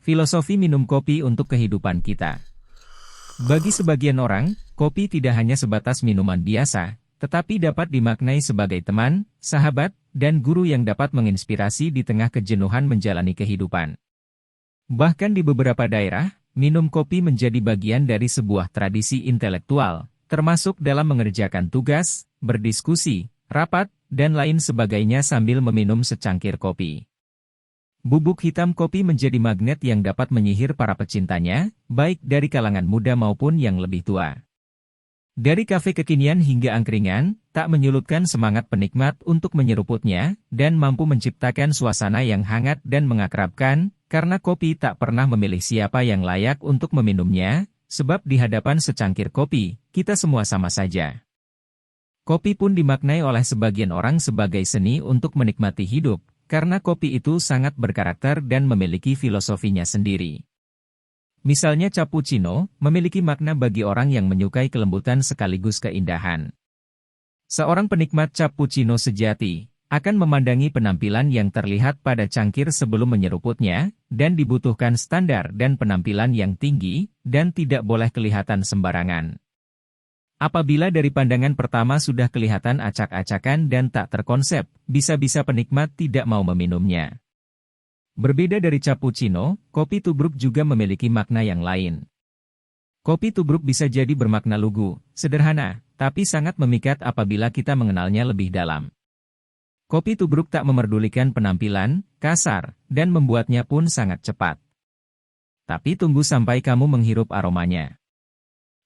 Filosofi minum kopi untuk kehidupan kita. Bagi sebagian orang, kopi tidak hanya sebatas minuman biasa, tetapi dapat dimaknai sebagai teman, sahabat, dan guru yang dapat menginspirasi di tengah kejenuhan menjalani kehidupan. Bahkan di beberapa daerah, minum kopi menjadi bagian dari sebuah tradisi intelektual, termasuk dalam mengerjakan tugas, berdiskusi, rapat, dan lain sebagainya sambil meminum secangkir kopi. Bubuk hitam kopi menjadi magnet yang dapat menyihir para pecintanya, baik dari kalangan muda maupun yang lebih tua. Dari kafe kekinian hingga angkringan, tak menyurutkan semangat penikmat untuk menyeruputnya, dan mampu menciptakan suasana yang hangat dan mengakrabkan, karena kopi tak pernah memilih siapa yang layak untuk meminumnya, sebab di hadapan secangkir kopi, kita semua sama saja. Kopi pun dimaknai oleh sebagian orang sebagai seni untuk menikmati hidup, karena kopi itu sangat berkarakter dan memiliki filosofinya sendiri. Misalnya cappuccino, memiliki makna bagi orang yang menyukai kelembutan sekaligus keindahan. Seorang penikmat cappuccino sejati, akan memandangi penampilan yang terlihat pada cangkir sebelum menyeruputnya, dan dibutuhkan standar dan penampilan yang tinggi, dan tidak boleh kelihatan sembarangan. Apabila dari pandangan pertama sudah kelihatan acak-acakan dan tak terkonsep, bisa-bisa penikmat tidak mau meminumnya. Berbeda dari cappuccino, kopi tubruk juga memiliki makna yang lain. Kopi tubruk bisa jadi bermakna lugu, sederhana, tapi sangat memikat apabila kita mengenalnya lebih dalam. Kopi tubruk tak memerdulikan penampilan, kasar, dan membuatnya pun sangat cepat. Tapi tunggu sampai kamu menghirup aromanya.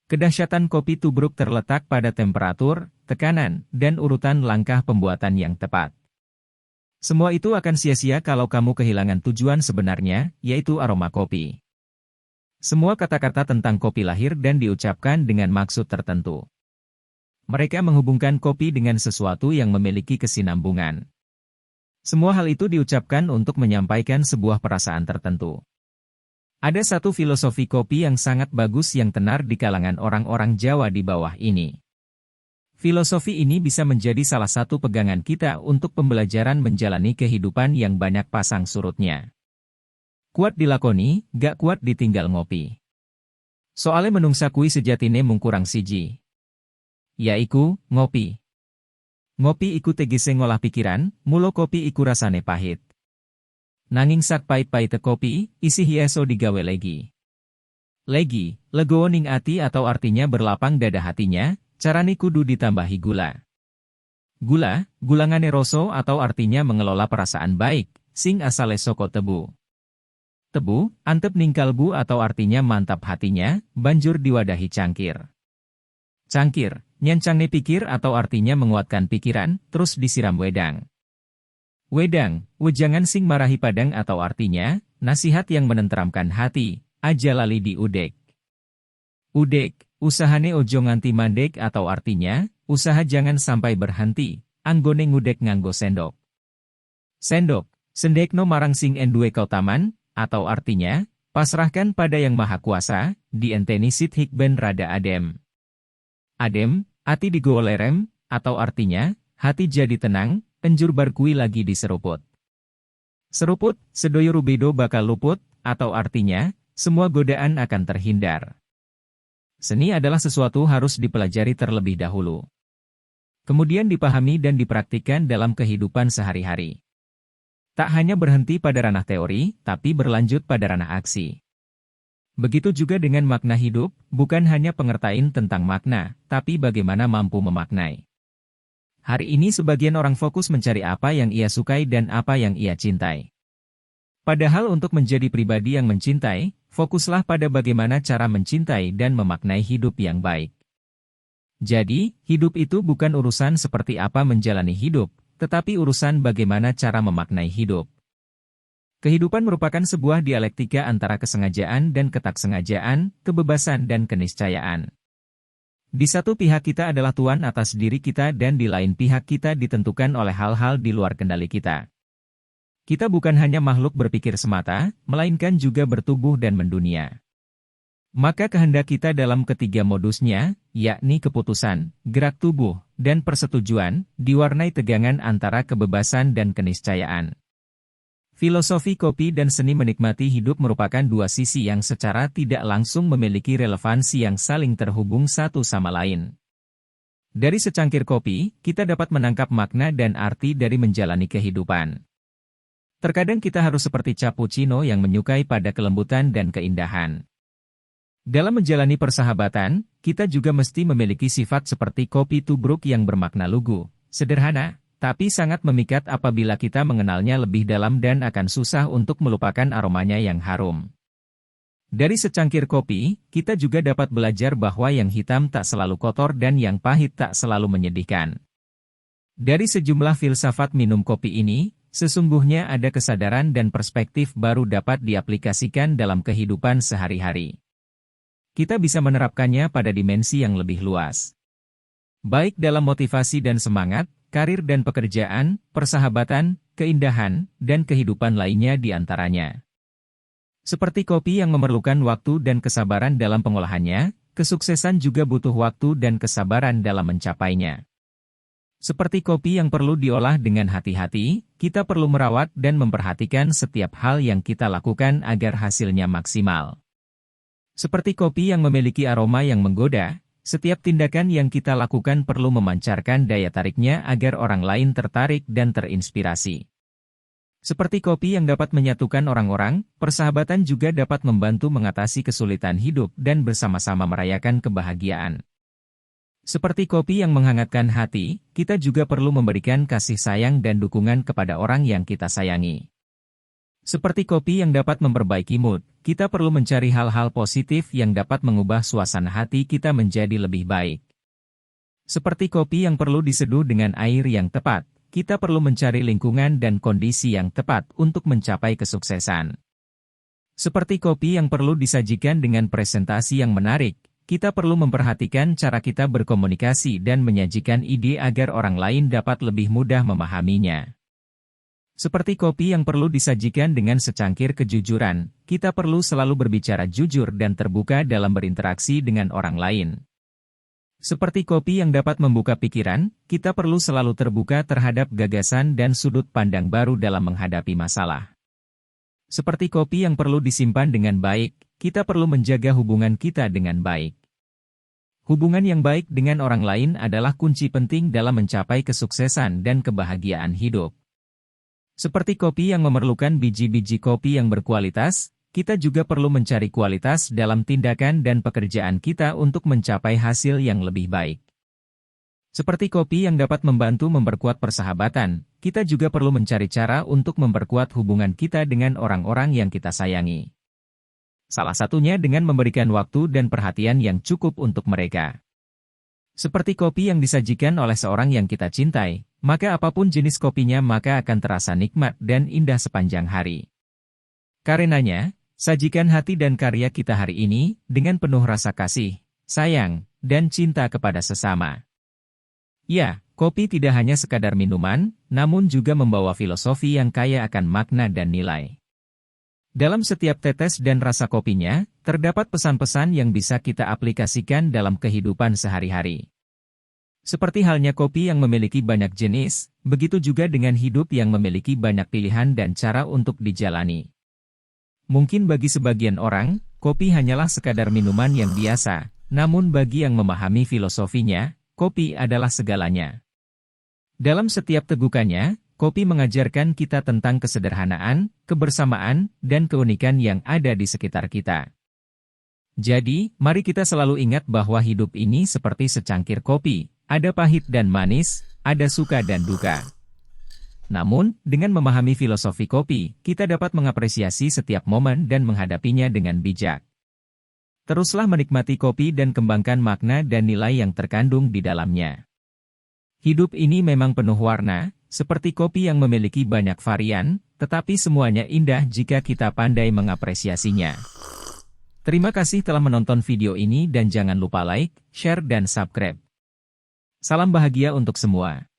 Kedahsyatan kopi tubruk terletak pada temperatur, tekanan, dan urutan langkah pembuatan yang tepat. Semua itu akan sia-sia kalau kamu kehilangan tujuan sebenarnya, yaitu aroma kopi. Semua kata-kata tentang kopi lahir dan diucapkan dengan maksud tertentu. Mereka menghubungkan kopi dengan sesuatu yang memiliki kesinambungan. Semua hal itu diucapkan untuk menyampaikan sebuah perasaan tertentu. Ada satu filosofi kopi yang sangat bagus yang tenar di kalangan orang-orang Jawa di bawah ini. Filosofi ini bisa menjadi salah satu pegangan kita untuk pembelajaran menjalani kehidupan yang banyak pasang surutnya. Kuat dilakoni, gak kuat ditinggal ngopi. Soale menungsa kui sejatine mung kurang siji. Yaiku, ngopi. Ngopi iku tegese ngolah pikiran, mulo kopi iku rasane pahit. Nanging sak pait-paite kopi, isi hieso digawe legi. Legi, legowo ning ati atau artinya berlapang dada hatinya, carane kudu ditambahi gula. Gula, gulangane roso atau artinya mengelola perasaan baik, sing asale soko tebu. Tebu, antep ning kalbu atau artinya mantap hatinya, banjur diwadahi cangkir. Cangkir, nyancangne pikir atau artinya menguatkan pikiran, terus disiram wedang. Wedang, wejangan sing marahi padang atau artinya, nasihat yang menenteramkan hati, aja lali diudek. Udek, usahane ojo nganti mandek atau artinya, usaha jangan sampai berhenti, anggone ngudek nganggo sendok. Sendok, sendekno marang sing enduwe kautaman, atau artinya, pasrahkan pada yang maha kuasa, dienteni sit hikben rada adem. Adem, ati digolerem, atau artinya, hati jadi tenang, enjur bar kui lagi diseruput. Seruput, sedoyo rubedo bakal luput, atau artinya, semua godaan akan terhindar. Seni adalah sesuatu harus dipelajari terlebih dahulu. Kemudian dipahami dan dipraktikkan dalam kehidupan sehari-hari. Tak hanya berhenti pada ranah teori, tapi berlanjut pada ranah aksi. Begitu juga dengan makna hidup, bukan hanya pengertian tentang makna, tapi bagaimana mampu memaknai. Hari ini sebagian orang fokus mencari apa yang ia sukai dan apa yang ia cintai. Padahal untuk menjadi pribadi yang mencintai, fokuslah pada bagaimana cara mencintai dan memaknai hidup yang baik. Jadi, hidup itu bukan urusan seperti apa menjalani hidup, tetapi urusan bagaimana cara memaknai hidup. Kehidupan merupakan sebuah dialektika antara kesengajaan dan ketaksengajaan, kebebasan dan keniscayaan. Di satu pihak kita adalah tuan atas diri kita dan di lain pihak kita ditentukan oleh hal-hal di luar kendali kita. Kita bukan hanya makhluk berpikir semata, melainkan juga bertubuh dan mendunia. Maka kehendak kita dalam ketiga modusnya, yakni keputusan, gerak tubuh, dan persetujuan, diwarnai tegangan antara kebebasan dan keniscayaan. Filosofi kopi dan seni menikmati hidup merupakan dua sisi yang secara tidak langsung memiliki relevansi yang saling terhubung satu sama lain. Dari secangkir kopi, kita dapat menangkap makna dan arti dari menjalani kehidupan. Terkadang kita harus seperti cappuccino yang menyukai pada kelembutan dan keindahan. Dalam menjalani persahabatan, kita juga mesti memiliki sifat seperti kopi tubruk yang bermakna lugu, sederhana, tapi sangat memikat apabila kita mengenalnya lebih dalam dan akan susah untuk melupakan aromanya yang harum. Dari secangkir kopi, kita juga dapat belajar bahwa yang hitam tak selalu kotor dan yang pahit tak selalu menyedihkan. Dari sejumlah filsafat minum kopi ini, sesungguhnya ada kesadaran dan perspektif baru dapat diaplikasikan dalam kehidupan sehari-hari. Kita bisa menerapkannya pada dimensi yang lebih luas. Baik dalam motivasi dan semangat, karir dan pekerjaan, persahabatan, keindahan, dan kehidupan lainnya di antaranya. Seperti kopi yang memerlukan waktu dan kesabaran dalam pengolahannya, kesuksesan juga butuh waktu dan kesabaran dalam mencapainya. Seperti kopi yang perlu diolah dengan hati-hati, kita perlu merawat dan memperhatikan setiap hal yang kita lakukan agar hasilnya maksimal. Seperti kopi yang memiliki aroma yang menggoda, setiap tindakan yang kita lakukan perlu memancarkan daya tariknya agar orang lain tertarik dan terinspirasi. Seperti kopi yang dapat menyatukan orang-orang, persahabatan juga dapat membantu mengatasi kesulitan hidup dan bersama-sama merayakan kebahagiaan. Seperti kopi yang menghangatkan hati, kita juga perlu memberikan kasih sayang dan dukungan kepada orang yang kita sayangi. Seperti kopi yang dapat memperbaiki mood, kita perlu mencari hal-hal positif yang dapat mengubah suasana hati kita menjadi lebih baik. Seperti kopi yang perlu diseduh dengan air yang tepat, kita perlu mencari lingkungan dan kondisi yang tepat untuk mencapai kesuksesan. Seperti kopi yang perlu disajikan dengan presentasi yang menarik, kita perlu memperhatikan cara kita berkomunikasi dan menyajikan ide agar orang lain dapat lebih mudah memahaminya. Seperti kopi yang perlu disajikan dengan secangkir kejujuran, kita perlu selalu berbicara jujur dan terbuka dalam berinteraksi dengan orang lain. Seperti kopi yang dapat membuka pikiran, kita perlu selalu terbuka terhadap gagasan dan sudut pandang baru dalam menghadapi masalah. Seperti kopi yang perlu disimpan dengan baik, kita perlu menjaga hubungan kita dengan baik. Hubungan yang baik dengan orang lain adalah kunci penting dalam mencapai kesuksesan dan kebahagiaan hidup. Seperti kopi yang memerlukan biji-biji kopi yang berkualitas, kita juga perlu mencari kualitas dalam tindakan dan pekerjaan kita untuk mencapai hasil yang lebih baik. Seperti kopi yang dapat membantu memperkuat persahabatan, kita juga perlu mencari cara untuk memperkuat hubungan kita dengan orang-orang yang kita sayangi. Salah satunya dengan memberikan waktu dan perhatian yang cukup untuk mereka. Seperti kopi yang disajikan oleh seorang yang kita cintai, maka apapun jenis kopinya maka akan terasa nikmat dan indah sepanjang hari. Karenanya, sajikan hati dan karya kita hari ini dengan penuh rasa kasih, sayang, dan cinta kepada sesama. Ya, kopi tidak hanya sekadar minuman, namun juga membawa filosofi yang kaya akan makna dan nilai. Dalam setiap tetes dan rasa kopinya, terdapat pesan-pesan yang bisa kita aplikasikan dalam kehidupan sehari-hari. Seperti halnya kopi yang memiliki banyak jenis, begitu juga dengan hidup yang memiliki banyak pilihan dan cara untuk dijalani. Mungkin bagi sebagian orang, kopi hanyalah sekadar minuman yang biasa, namun bagi yang memahami filosofinya, kopi adalah segalanya. Dalam setiap tegukannya, kopi mengajarkan kita tentang kesederhanaan, kebersamaan, dan keunikan yang ada di sekitar kita. Jadi, mari kita selalu ingat bahwa hidup ini seperti secangkir kopi, ada pahit dan manis, ada suka dan duka. Namun, dengan memahami filosofi kopi, kita dapat mengapresiasi setiap momen dan menghadapinya dengan bijak. Teruslah menikmati kopi dan kembangkan makna dan nilai yang terkandung di dalamnya. Hidup ini memang penuh warna, seperti kopi yang memiliki banyak varian, tetapi semuanya indah jika kita pandai mengapresiasinya. Terima kasih telah menonton video ini dan jangan lupa like, share dan subscribe. Salam bahagia untuk semua.